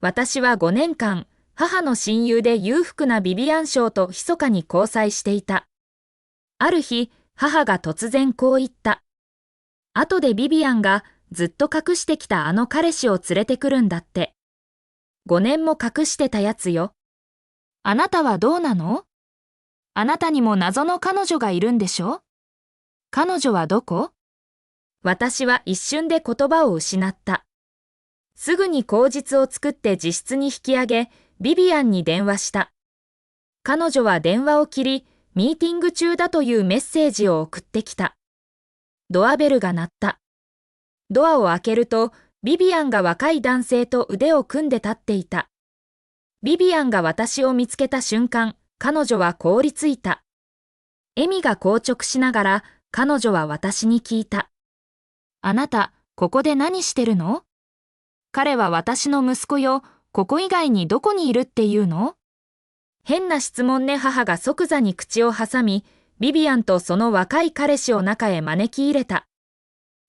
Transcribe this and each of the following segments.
私は5年間、母の親友で裕福なビビアン賞と密かに交際していた。ある日、母が突然こう言った。後でビビアンがずっと隠してきたあの彼氏を連れてくるんだって。5年も隠してたやつよ。あなたはどうなの？あなたにも謎の彼女がいるんでしょ？彼女はどこ？私は一瞬で言葉を失った。すぐに口実を作って自室に引き上げ、ビビアンに電話した。彼女は電話を切り、ミーティング中だというメッセージを送ってきた。ドアベルが鳴った。ドアを開けると、ビビアンが若い男性と腕を組んで立っていた。ビビアンが私を見つけた瞬間、彼女は凍りついた。笑みが硬直しながら、彼女は私に聞いた。あなた、ここで何してるの？彼は私の息子よ、ここ以外にどこにいるっていうの？変な質問ね。母が即座に口を挟み、ビビアンとその若い彼氏を中へ招き入れた。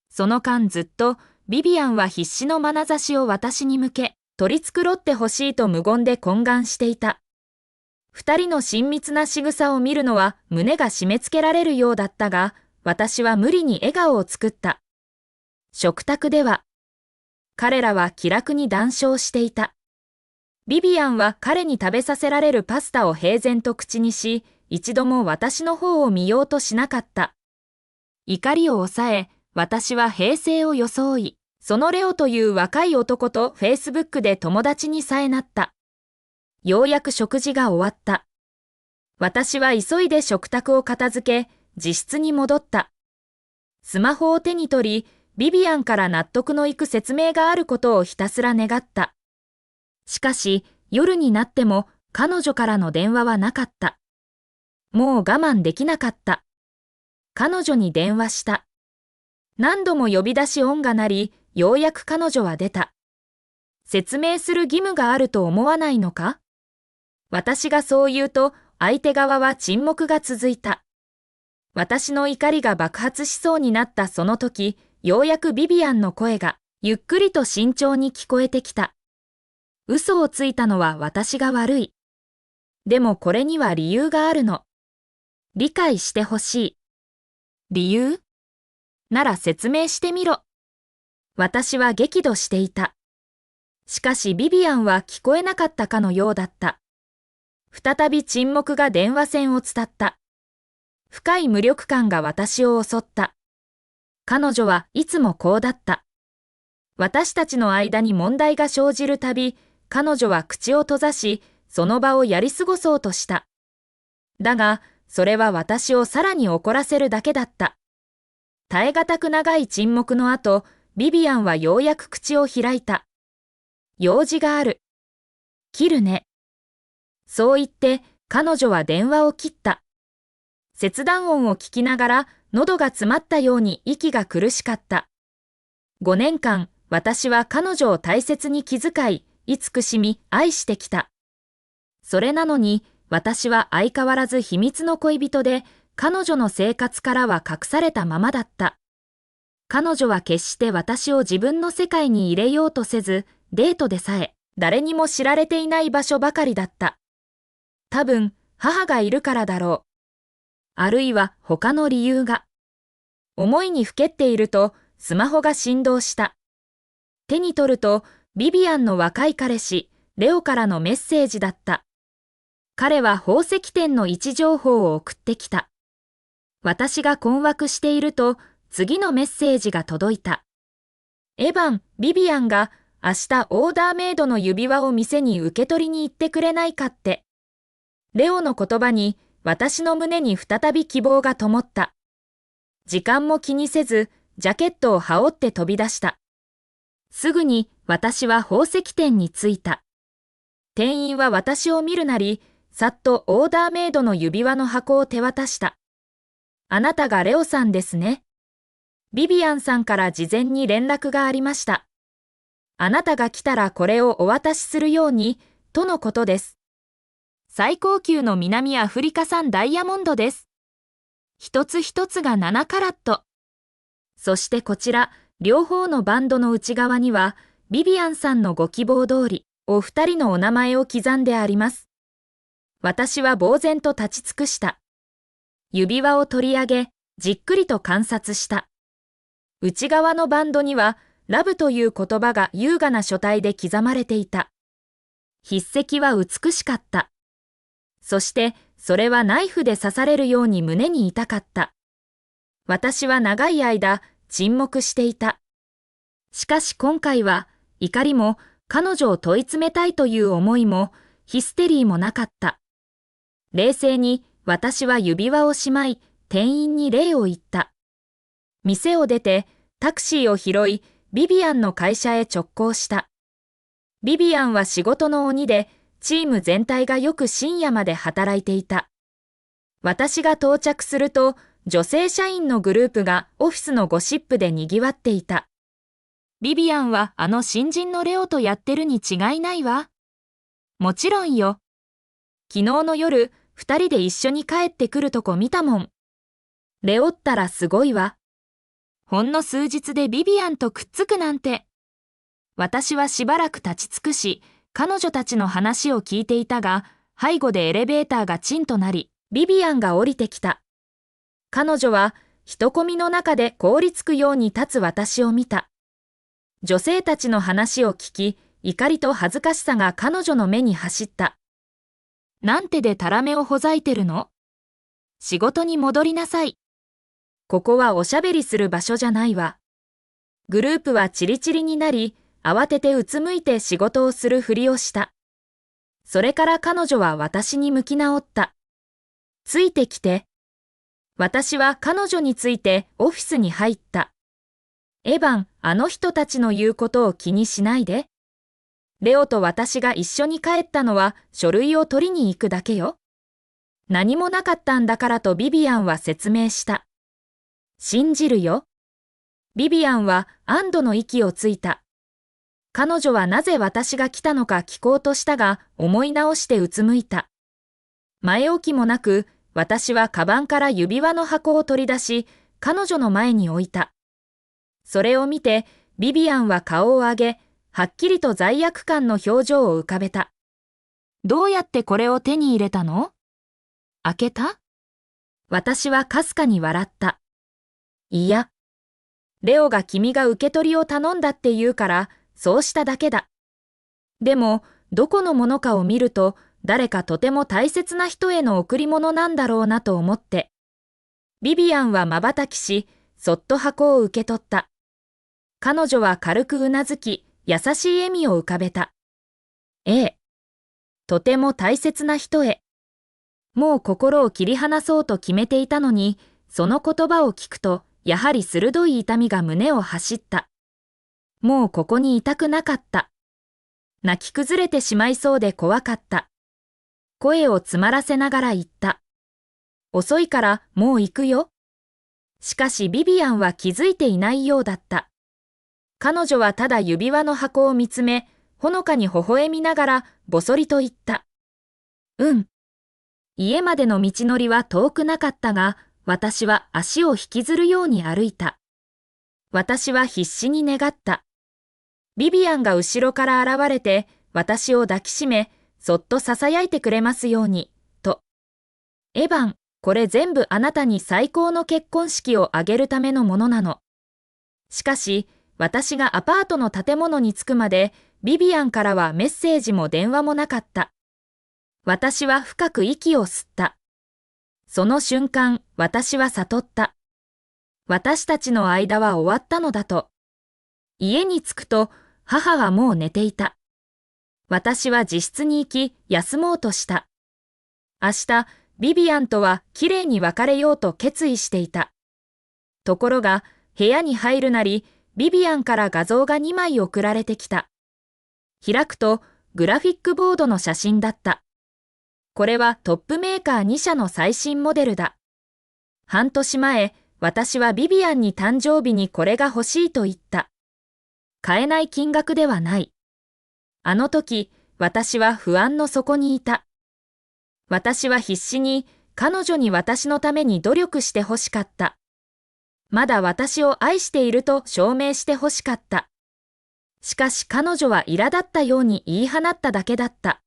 その間ずっと、ビビアンは必死の眼差しを私に向け、取り繕ってほしいと無言で懇願していた。二人の親密な仕草を見るのは胸が締め付けられるようだったが、私は無理に笑顔を作った。食卓では、彼らは気楽に談笑していた。ビビアンは彼に食べさせられるパスタを平然と口にし、一度も私の方を見ようとしなかった。怒りを抑え、私は平静を装い、そのレオという若い男とフェイスブックで友達にさえなった。ようやく食事が終わった。私は急いで食卓を片付け、自室に戻った。スマホを手に取り、ビビアンから納得のいく説明があることをひたすら願った。しかし、夜になっても彼女からの電話はなかった。もう我慢できなかった。彼女に電話した。何度も呼び出し音が鳴り、ようやく彼女は出た。説明する義務があると思わないのか？私がそう言うと、相手側は沈黙が続いた。私の怒りが爆発しそうになったその時、ようやくビビアンの声が、ゆっくりと慎重に聞こえてきた。嘘をついたのは私が悪い。でもこれには理由があるの。理解してほしい。理由？なら説明してみろ。私は激怒していた。しかしビビアンは聞こえなかったかのようだった。再び沈黙が電話線を伝った。深い無力感が私を襲った。彼女はいつもこうだった。私たちの間に問題が生じるたび、彼女は口を閉ざし、その場をやり過ごそうとした。だが、それは私をさらに怒らせるだけだった。耐え難く長い沈黙の後、ビビアンはようやく口を開いた。用事がある。切るね。そう言って、彼女は電話を切った。切断音を聞きながら、喉が詰まったように息が苦しかった。5年間、私は彼女を大切に気遣い、慈しみ、愛してきた。それなのに、私は相変わらず秘密の恋人で、彼女の生活からは隠されたままだった。彼女は決して私を自分の世界に入れようとせず、デートでさえ、誰にも知られていない場所ばかりだった。多分、母がいるからだろう。あるいは他の理由が。思いにふけっていると、スマホが振動した。手に取ると、ビビアンの若い彼氏、レオからのメッセージだった。彼は宝石店の位置情報を送ってきた。私が困惑していると、次のメッセージが届いた。エヴァン、ビビアンが明日オーダーメイドの指輪を店に受け取りに行ってくれないかって。レオの言葉に私の胸に再び希望が灯った。時間も気にせず、ジャケットを羽織って飛び出した。すぐに私は宝石店に着いた。店員は私を見るなり、さっとオーダーメイドの指輪の箱を手渡した。あなたがレオさんですね。ビビアンさんから事前に連絡がありました。あなたが来たらこれをお渡しするように、とのことです。最高級の南アフリカ産ダイヤモンドです。一つ一つが7カラット。そしてこちら、両方のバンドの内側には、ビビアンさんのご希望通り、お二人のお名前を刻んであります。私は呆然と立ち尽くした。指輪を取り上げ、じっくりと観察した。内側のバンドには、ラブという言葉が優雅な書体で刻まれていた。筆跡は美しかった。そして、それはナイフで刺されるように胸に痛かった。私は長い間、沈黙していた。しかし今回は、怒りも、彼女を問い詰めたいという思いも、ヒステリーもなかった。冷静に、私は指輪をしまい、店員に礼を言った。店を出て、タクシーを拾い、ビビアンの会社へ直行した。ビビアンは仕事の鬼で、チーム全体がよく深夜まで働いていた。私が到着すると、女性社員のグループがオフィスのゴシップで賑わっていた。ビビアンはあの新人のレオとやってるに違いないわ。もちろんよ。昨日の夜、二人で一緒に帰ってくるとこ見たもん。レオったらすごいわ。ほんの数日でビビアンとくっつくなんて。私はしばらく立ち尽くし、彼女たちの話を聞いていたが、背後でエレベーターがチンとなり、ビビアンが降りてきた。彼女は人混みの中で凍りつくように立つ私を見た。女性たちの話を聞き、怒りと恥ずかしさが彼女の目に走った。なんてでたらめをほざいてるの？仕事に戻りなさい。ここはおしゃべりする場所じゃないわ。グループはチリチリになり、慌ててうつむいて仕事をするふりをした。それから彼女は私に向き直った。ついてきて。私は彼女についてオフィスに入った。エヴァン、あの人たちの言うことを気にしないで。レオと私が一緒に帰ったのは書類を取りに行くだけよ。何もなかったんだからとビビアンは説明した。信じるよ。ビビアンは安堵の息をついた。彼女はなぜ私が来たのか聞こうとしたが、思い直してうつむいた。前置きもなく、私はカバンから指輪の箱を取り出し、彼女の前に置いた。それを見て、ビビアンは顔を上げ、はっきりと罪悪感の表情を浮かべた。どうやってこれを手に入れたの？開けた？私はかすかに笑った。いや。レオが君が受け取りを頼んだって言うから、そうしただけだ。でも、どこのものかを見ると、誰かとても大切な人への贈り物なんだろうなと思って。ビビアンは瞬きし、そっと箱を受け取った。彼女は軽くうなずき、優しい笑みを浮かべた。ええ。とても大切な人へ。もう心を切り離そうと決めていたのに、その言葉を聞くと、やはり鋭い痛みが胸を走った。もうここにいたくなかった。泣き崩れてしまいそうで怖かった。声を詰まらせながら言った。遅いからもう行くよ。しかしビビアンは気づいていないようだった。彼女はただ指輪の箱を見つめ、ほのかに微笑みながらぼそりと言った。うん。家までの道のりは遠くなかったが、私は足を引きずるように歩いた。私は必死に願った。ビビアンが後ろから現れて、私を抱きしめ、そっと囁いてくれますように、と。エヴァン、これ全部あなたに最高の結婚式を挙げるためのものなの。しかし、私がアパートの建物に着くまで、ビビアンからはメッセージも電話もなかった。私は深く息を吸った。その瞬間、私は悟った。私たちの間は終わったのだと。家に着くと、母はもう寝ていた。私は自室に行き、休もうとした。明日、ビビアンとはきれいに別れようと決意していた。ところが、部屋に入るなり、ビビアンから画像が2枚送られてきた。開くと、グラフィックボードの写真だった。これはトップメーカー2社の最新モデルだ。半年前、私はビビアンに誕生日にこれが欲しいと言った。買えない金額ではない。あの時、私は不安の底にいた。私は必死に彼女に私のために努力して欲しかった。まだ私を愛していると証明して欲しかった。しかし彼女は苛立ったように言い放っただけだった。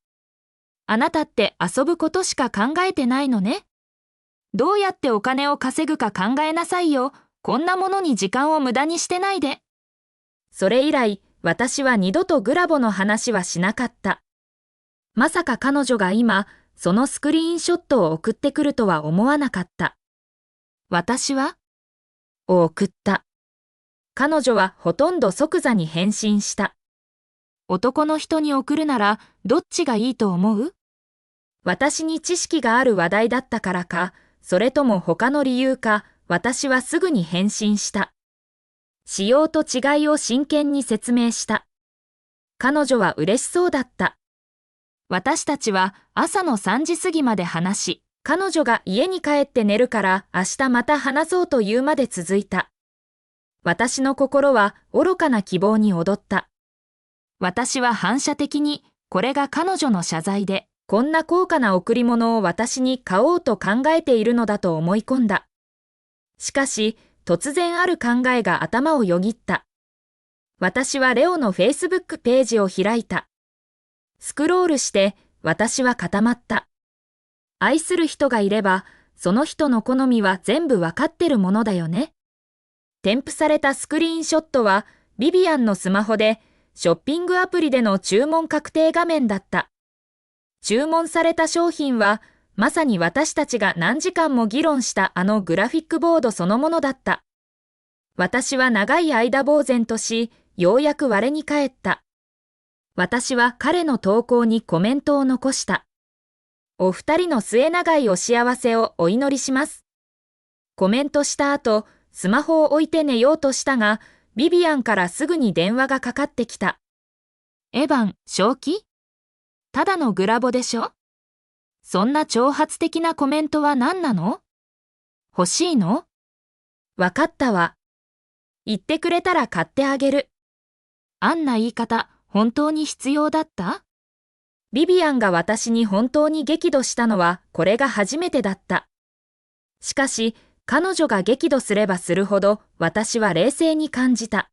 あなたって遊ぶことしか考えてないのね。どうやってお金を稼ぐか考えなさいよ。こんなものに時間を無駄にしてないで。それ以来、私は二度とグラボの話はしなかった。まさか彼女が今、そのスクリーンショットを送ってくるとは思わなかった。私は送った。彼女はほとんど即座に返信した。男の人に送るならどっちがいいと思う？私に知識がある話題だったからか、それとも他の理由か、私はすぐに返信した。仕様と違いを真剣に説明した。彼女は嬉しそうだった。私たちは朝の3時過ぎまで話し、彼女が家に帰って寝るから明日また話そうというまで続いた。私の心は愚かな希望に踊った。私は反射的にこれが彼女の謝罪で、こんな高価な贈り物を私に買おうと考えているのだと思い込んだ。しかし、突然ある考えが頭をよぎった。私はレオの Facebook ページを開いた。スクロールして私は固まった。愛する人がいれば、その人の好みは全部わかってるものだよね。添付されたスクリーンショットは、ビビアンのスマホで、ショッピングアプリでの注文確定画面だった。注文された商品は、まさに私たちが何時間も議論したあのグラフィックボードそのものだった。私は長い間呆然とし、ようやく我に返った。私は彼の投稿にコメントを残した。お二人の末永いお幸せをお祈りします。コメントした後、スマホを置いて寝ようとしたが、ビビアンからすぐに電話がかかってきた。エヴァン、正気？ただのグラボでしょ？そんな挑発的なコメントは何なの？欲しいの？わかったわ。言ってくれたら買ってあげる。あんな言い方、本当に必要だった？ビビアンが私に本当に激怒したのはこれが初めてだった。しかし、彼女が激怒すればするほど私は冷静に感じた。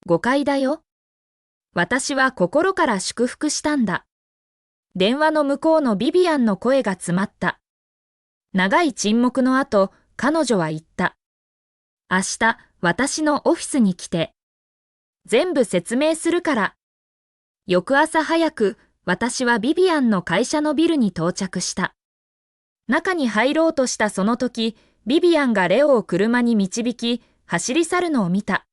誤解だよ。私は心から祝福したんだ。電話の向こうのビビアンの声が詰まった。長い沈黙の後、彼女は言った。明日、私のオフィスに来て。全部説明するから。翌朝早く、私はビビアンの会社のビルに到着した。中に入ろうとしたその時、ビビアンがレオを車に導き、走り去るのを見た。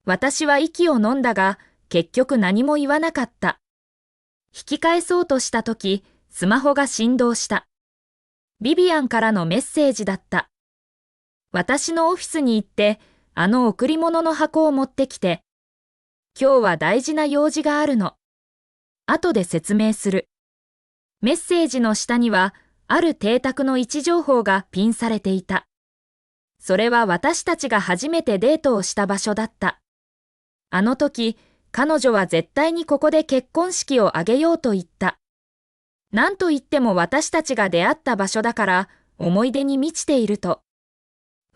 私は息を飲んだが、結局何も言わなかった。引き返そうとした時、スマホが振動した。ビビアンからのメッセージだった。私のオフィスに行って、あの贈り物の箱を持ってきて。今日は大事な用事があるの。後で説明する。メッセージの下には、ある邸宅の位置情報がピンされていた。それは私たちが初めてデートをした場所だった。あの時、彼女は絶対にここで結婚式を挙げようと言った。なんと言っても私たちが出会った場所だから、思い出に満ちていると。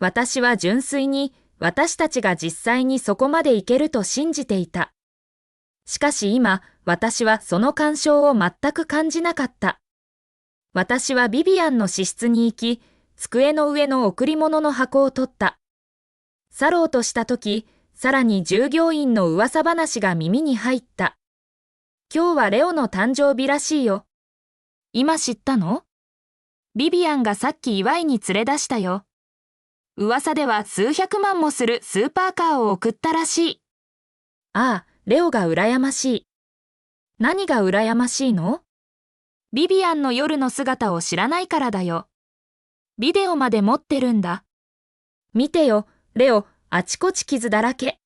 私は純粋に私たちが実際にそこまで行けると信じていた。しかし今、私はその感傷を全く感じなかった。私はビビアンの寝室に行き、机の上の贈り物の箱を取った。去ろうとしたとき、さらに従業員の噂話が耳に入った。今日はレオの誕生日らしいよ。今知ったの？ビビアンがさっき祝いに連れ出したよ。噂では数百万もするスーパーカーを送ったらしい。ああ、レオが羨ましい。何が羨ましいの？ビビアンの夜の姿を知らないからだよ。ビデオまで持ってるんだ。見てよ、レオ、あちこち傷だらけ。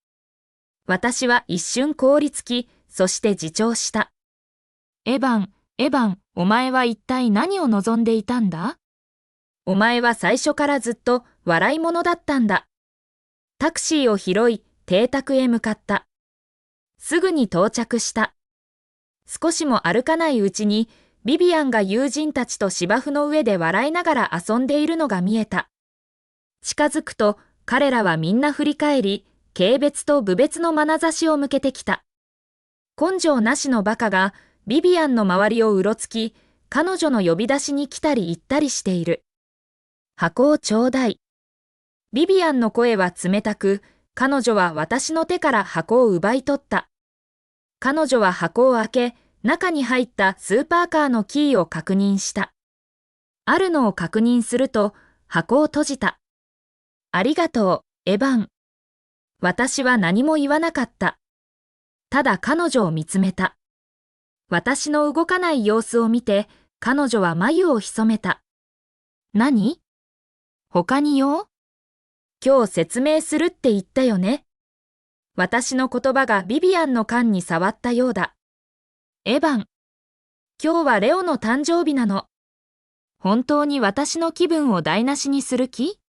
私は一瞬凍りつき、そして自重した。エヴァン、お前は一体何を望んでいたんだ？お前は最初からずっと笑い者だったんだ。タクシーを拾い、邸宅へ向かった。すぐに到着した。少しも歩かないうちに、ビビアンが友人たちと芝生の上で笑いながら遊んでいるのが見えた。近づくと、彼らはみんな振り返り、軽蔑と侮蔑の眼差しを向けてきた。根性なしのバカがビビアンの周りをうろつき、彼女の呼び出しに来たり行ったりしている。箱をちょうだい。ビビアンの声は冷たく、彼女は私の手から箱を奪い取った。彼女は箱を開け、中に入ったスーパーカーのキーを確認した。あるのを確認すると、箱を閉じた。ありがとう、エヴァン。私は何も言わなかった。ただ彼女を見つめた。私の動かない様子を見て、彼女は眉を潜めた。何？他によ？今日説明するって言ったよね。私の言葉がビビアンの肝に触ったようだ。エヴァン。今日はレオの誕生日なの。本当に私の気分を台無しにする気？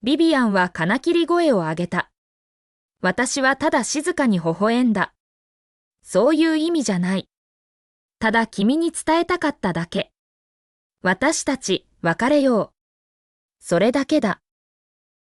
ビビアンは金切り声を上げた。私はただ静かに微笑んだ。そういう意味じゃない。ただ君に伝えたかっただけ。私たち別れよう。それだけだ。